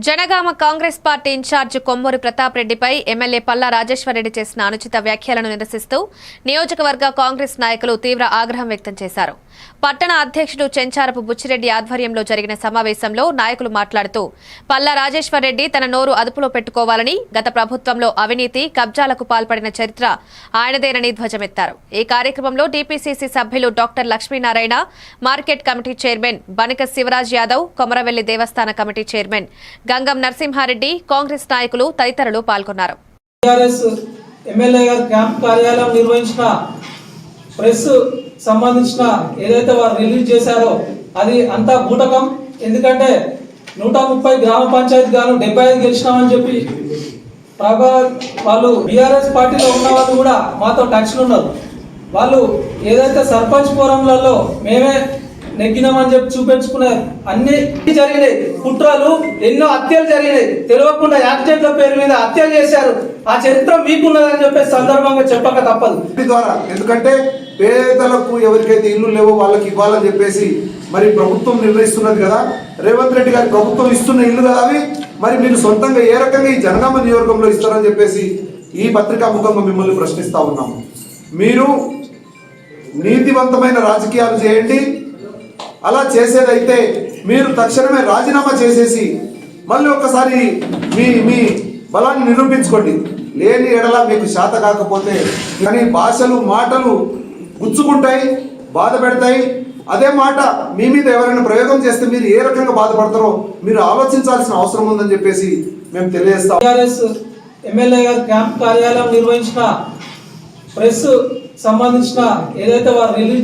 Janagama Congress party incharge Kommuri Pratap రెడ్డిపై MLA Palla Rajeshwar Reddy చేసిన అనుచిత వ్యాఖ్యలను నిరసిస్తూ నియోజకవర్గ కాంగ్రెస్ నాయకులు తీవ్ర ఆగ్రహం వ్యక్తం చేశారు. పట్టణ అధ్యక్షుడు చెంచారపు బుచ్చిరెడ్డి ఆధ్వర్యంలో జరిగిన సమావేశంలో నాయకులు మాట్లాడుతూ పల్లా రాజేశ్వర్ రెడ్డి తన నోరు అదుపులో పెట్టుకోవాలని, గత ప్రభుత్వంలో అవినీతి కబ్జాలకు పాల్పడిన చరిత్ర ఆయనదేనని ధ్వజమెత్తారు. ఈ కార్యక్రమంలో టీపీసీసీ సభ్యులు doctor Lakshminarayana, market committee chairman Banika Shivaraj Yadav, Komaravelli దేవస్థాన కమిటీ చైర్మన్ గంగం నరసింహారెడ్డి, కాంగ్రెస్ నాయకులు తదితరులు పాల్గొన్నారు. ఎమ్మెల్యే గారు క్యాంప్ కార్యాలయం నిర్వహించిన ప్రెస్ సంబంధించిన ఏదైతే వారు రిలీజ్ చేశారో అది అంతా బూటకం. ఎందుకంటే 130 గ్రామ పంచాయతీ గాను 75 గెలిచినామని చెప్పి వాళ్ళు బీఆర్ఎస్ పార్టీలో ఉన్న వాళ్ళు కూడా మాతో టచ్లో ఉన్నారు. వాళ్ళు ఏదైతే సర్పంచ్ ఫోరంలలో మేమే నెగ్గినామని చెప్పి చూపించుకున్నారు. అన్ని జరిగినాయి, కుట్రలు, ఎన్నో హత్యలు జరిగినాయి. తెలియకుండా యాక్సిడెంట్ల పేరు మీద హత్యలు చేశారు. ఆ చరిత్ర మీకున్నదని చెప్పే సందర్భంగా చెప్పక తప్పదు. ద్వారా ఎందుకంటే పేదలకు ఎవరికైతే ఇల్లు లేవో వాళ్ళకి ఇవ్వాలని చెప్పేసి మరి ప్రభుత్వం నిర్ణయిస్తున్నది కదా. రేవంత్ రెడ్డి గారి ప్రభుత్వం ఇస్తున్న ఇల్లు కదా అవి. మరి మీరు సొంతంగా ఏ రకంగా ఈ జనగామ నియోజకవర్గంలో ఇస్తారని చెప్పేసి ఈ పత్రికా ముఖంగా మిమ్మల్ని ప్రశ్నిస్తా ఉన్నాము. మీరు నీతివంతమైన రాజకీయాలు చేయండి. అలా చేసేదైతే మీరు తక్షణమే రాజీనామా చేసేసి మళ్ళీ ఒక్కసారి మీ బలాన్ని నిరూపించుకోండి. లేని ఎడల మీకు శాత కాకపోతే కానీ భాషలు మాటలు గుచ్చుకుంటాయి, బాధ పెడతాయి. అదే మాట మీ మీద ఎవరైనా ప్రయోగం చేస్తే మీరు ఏ రకంగా బాధపడతారో మీరు ఆలోచించాల్సిన అవసరం ఉందని చెప్పేసి మేము తెలియజేస్తాం. ఎమ్మెల్యే గారు క్యాంప్ కార్యాలయం నిర్వహించిన ప్రెస్ సంబంధించిన ఏదైతే వారు రిలీజ్